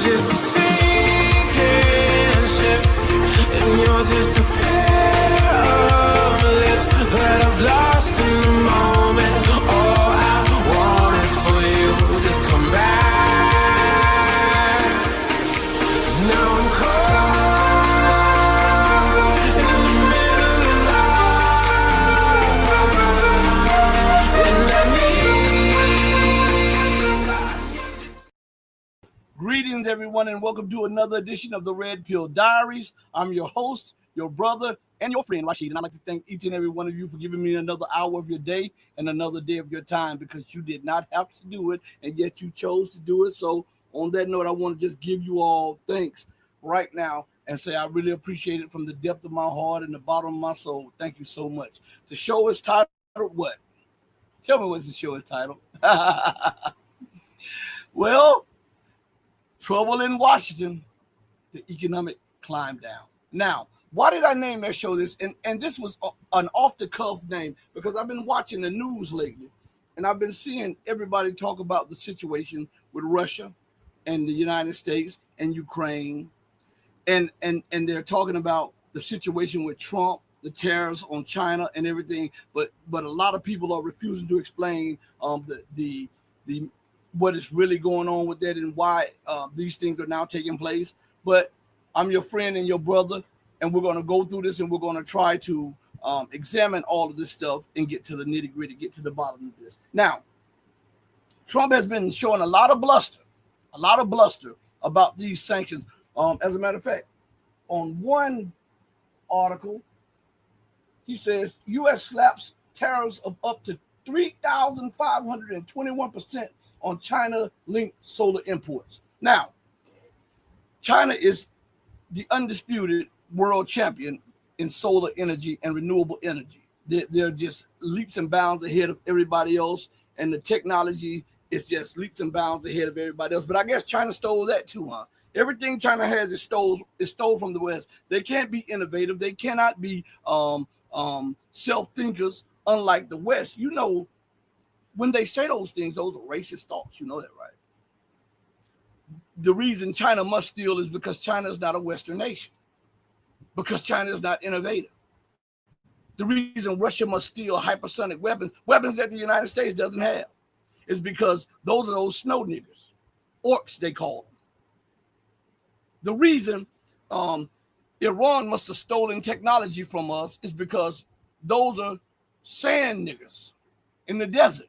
just a sinking ship, and you're just a pair of lips that I've lost in the moment. All I want is for you to come back. Now I'm caught in the middle of life, and I need. Greetings, everyone, and welcome to another edition of the Red Pill Diaries. I'm your host, your brother, and your friend, Rashid, and I'd like to thank each and every one of you for giving me another hour of your day and another day of your time, because you did not have to do it, and yet you chose to do it. So on that note, I want to just give you all thanks right now and say I really appreciate it from the depth of my heart and the bottom of my soul. Thank you so much. The show is titled what? Tell me what the show is titled. Well, Trouble in Washington, the economic climb down. Now, why did I name that show this? And this was an off-the-cuff name because I've been watching the news lately, and I've been seeing everybody talk about the situation with Russia and the United States and Ukraine, and they're talking about the situation with Trump, the tariffs on China and everything. But a lot of people are refusing to explain the what is really going on with that and why these things are now taking place. But I'm your friend and your brother, and we're going to go through this, and we're going to try to examine all of this stuff and get to the nitty gritty, get to the bottom of this. Now, Trump has been showing a lot of bluster about these sanctions. As a matter of fact, on one article, he says U.S. slaps tariffs of up to 3,521% on China-linked solar imports. Now, China is the undisputed world champion in solar energy and renewable energy. They're just leaps and bounds ahead of everybody else, and the technology is just leaps and bounds ahead of everybody else. But I guess China stole that too, huh? Everything China has is stole from the West. They can't be innovative. They cannot be self-thinkers, unlike the West. You know, when they say those things, those are racist thoughts. You know that, right? The reason China must steal is because China is not a Western nation, because China is not innovative. The reason Russia must steal hypersonic weapons that the United States doesn't have, is because those are those snow niggers, orcs they call them. The reason Iran must have stolen technology from us is because those are sand niggers in the desert.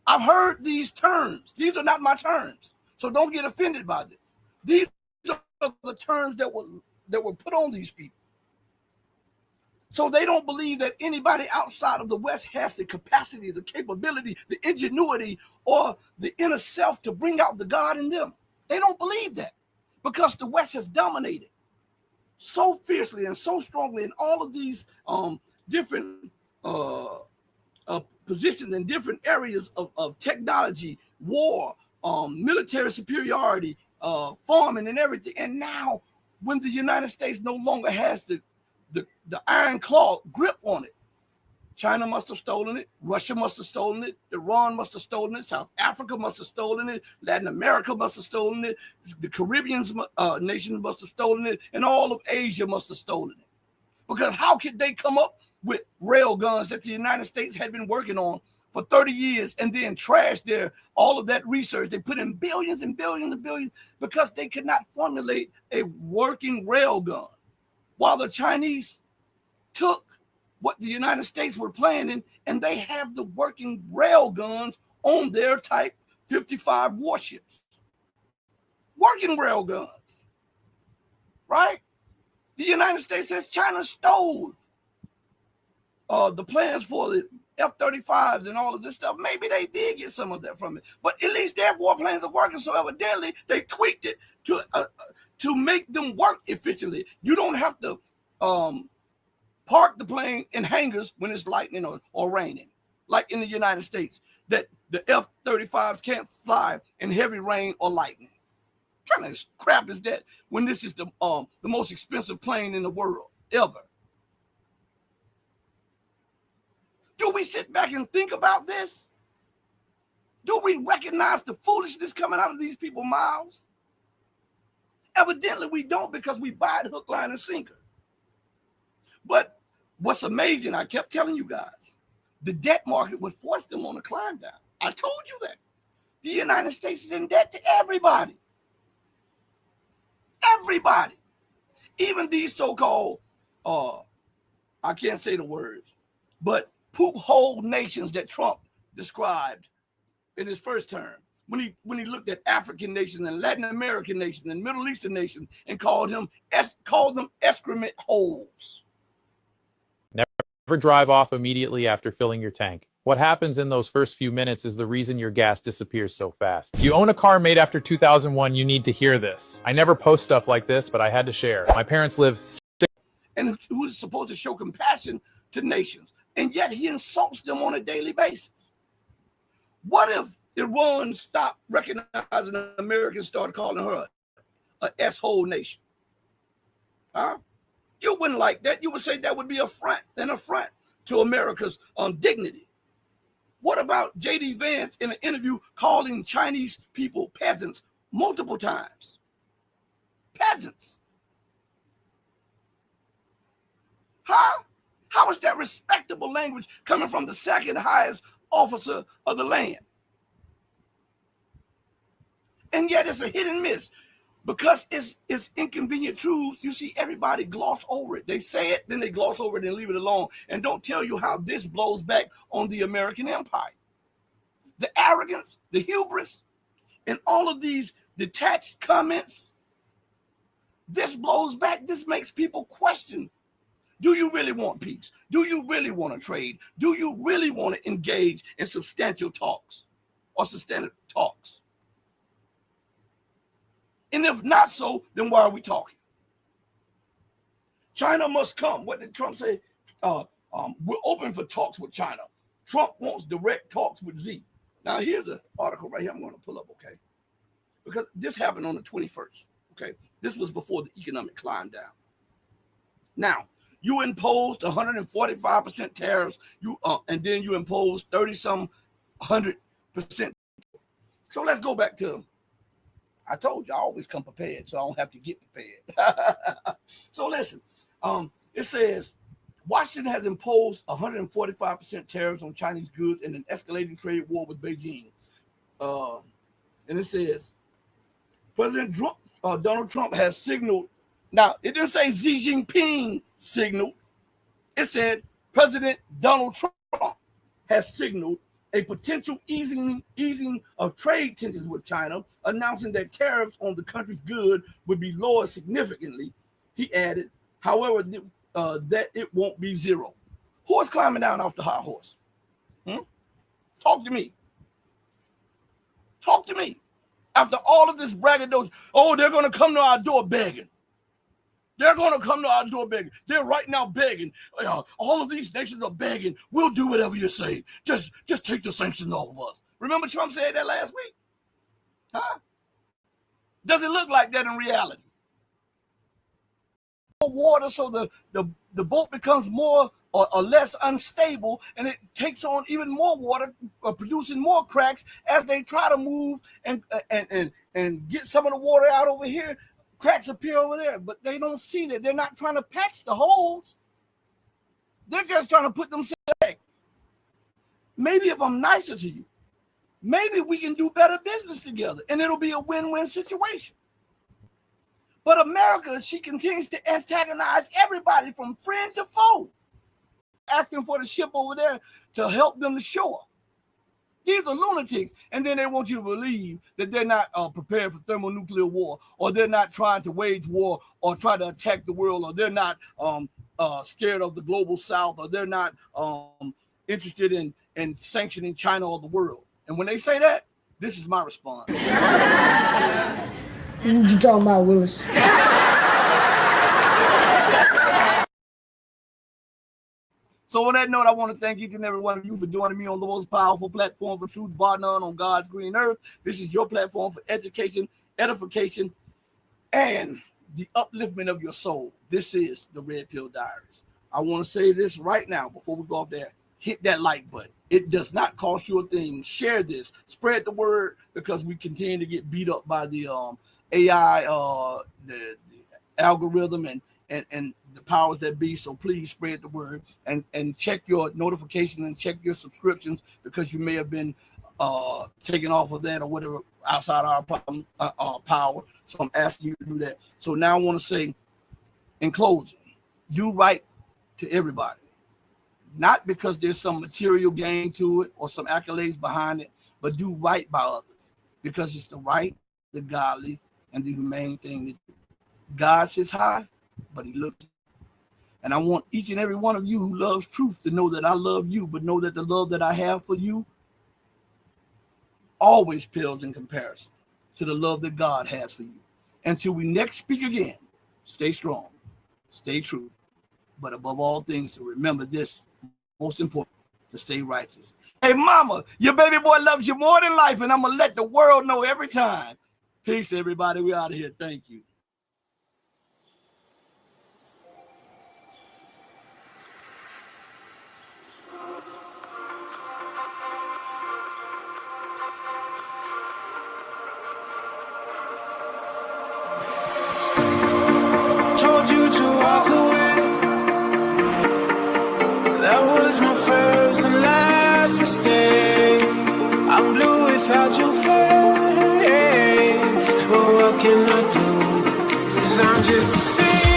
I've heard these terms. These are not my terms, so don't get offended by this. These are the terms that were put on these people. So they don't believe that anybody outside of the West has the capacity, the capability, the ingenuity, or the inner self to bring out the God in them. They don't believe that because the West has dominated so fiercely and so strongly in all of these different positions in different areas of technology, war, military superiority, farming and everything. And now when the United States no longer has the iron claw grip on it, China must have stolen it, Russia must have stolen it, Iran must have stolen it, South Africa must have stolen it, Latin America must have stolen it, the Caribbean nations must have stolen it, and all of Asia must have stolen it. Because how could they come up with rail guns that the United States had been working on for 30 years and then trash all of that research? They put in billions and billions and billions because they could not formulate a working rail gun, while the Chinese took what the United States were planning, and they have the working rail guns on their Type 55 warships. Working rail guns, right? The United States says China stole the plans for the F-35s and all of this stuff. Maybe they did get some of that from it, but at least their warplanes are working. So evidently they tweaked it to make them work efficiently. You don't have to park the plane in hangars when it's lightning or raining, like in the United States, that the F-35s can't fly in heavy rain or lightning. What kind of crap is that when this is the most expensive plane in the world ever? Do we sit back and think about this? Do we recognize the foolishness coming out of these people's mouths? Evidently, we don't, because we buy it hook, line, and sinker. But what's amazing, I kept telling you guys, the debt market would force them on a climb down. I told you that. The United States is in debt to everybody. Everybody. Even these so-called, I can't say the words, but poop hole nations that Trump described in his first term, when he looked at African nations and Latin American nations and Middle Eastern nations and called them excrement holes. Never drive off immediately after filling your tank. What happens in those first few minutes is the reason your gas disappears so fast. If you own a car made after 2001, you need to hear this. I never post stuff like this, but I had to share. My parents live and who's supposed to show compassion to nations, and yet he insults them on a daily basis. What if Iran stopped recognizing Americans, started calling her an S-hole nation? Huh? You wouldn't like that. You would say that would be an affront to America's dignity. What about J.D. Vance in an interview calling Chinese people peasants multiple times? Peasants. Huh? How is that respectable language coming from the second highest officer of the land? And yet it's a hit and miss. Because it's inconvenient truths, you see everybody gloss over it. They say it, then they gloss over it and leave it alone, and don't tell you how this blows back on the American empire. The arrogance, the hubris, and all of these detached comments, this blows back. This makes people question, do you really want peace? Do you really want to trade? Do you really want to engage in substantial talks or substantive talks? And if not so, then why are we talking? China must come. What did Trump say? We're open for talks with China. Trump wants direct talks with Xi. Now, here's an article right here I'm going to pull up, okay? Because this happened on the 21st, okay? This was before the economic climb down. Now, you imposed 145% tariffs, and then you imposed 30-some 100%. So let's go back to, I told you I always come prepared, so I don't have to get prepared. So listen, it says Washington has imposed 145% tariffs on Chinese goods in an escalating trade war with Beijing. And it says President Donald Trump has signaled. Now, it didn't say Xi Jinping signaled. It said President Donald Trump has signaled a potential easing of trade tensions with China, announcing that tariffs on the country's goods would be lowered significantly. He added, however, that it won't be zero. Who is climbing down off the high horse? Talk to me. Talk to me. After all of this braggadocio, oh, they're going to come to our door begging. They're going to come to our door begging. They're right now begging. All of these nations are begging. We'll do whatever you say. Just take the sanctions off of us. Remember Trump said that last week? Huh? Does it look like that in reality? More water, so the boat becomes more or less unstable, and it takes on even more water, producing more cracks as they try to move and get some of the water out over here. Cracks appear over there, but they don't see that. They're not trying to patch the holes. They're just trying to put themselves back. Maybe if I'm nicer to you, maybe we can do better business together, and it'll be a win-win situation. But America, she continues to antagonize everybody from friend to foe, asking for the ship over there to help them to shore. These are lunatics, and then they want you to believe that they're not prepared for thermonuclear war, or they're not trying to wage war or try to attack the world, or they're not scared of the global south, or they're not interested in sanctioning China or the world. And when they say that, this is my response. What you talking about, Willis? So on that note, I want to thank each and every one of you for joining me on the most powerful platform for truth, bar none, on God's green earth. This is your platform for education, edification, and the upliftment of your soul. This is the Red Pill Diaries. I want to say this right now before we go off there. hit that like button. It does not cost you a thing. Share this, spread the word, because we continue to get beat up by the AI, the algorithm, and the powers that be. So please spread the word, and check your notifications and check your subscriptions, because you may have been taken off of that or whatever outside our power. So I'm asking you to do that. So now I want to say, in closing, do right to everybody. Not because there's some material gain to it or some accolades behind it, but do right by others, because it's the right, the godly, and the humane thing to do. God sits high, but he looks. And I want each and every one of you who loves truth to know that I love you, but know that the love that I have for you always pales in comparison to the love that God has for you. Until we next speak again, stay strong, stay true, but above all things, to remember this, most important, to stay righteous. Hey, mama, your baby boy loves you more than life, and I'm going to let the world know every time. Peace, everybody. We out of here. Thank you. Told you to walk away. That was my first and last mistake. I'm blue without your face. But what can I do? 'Cause I'm just a saint.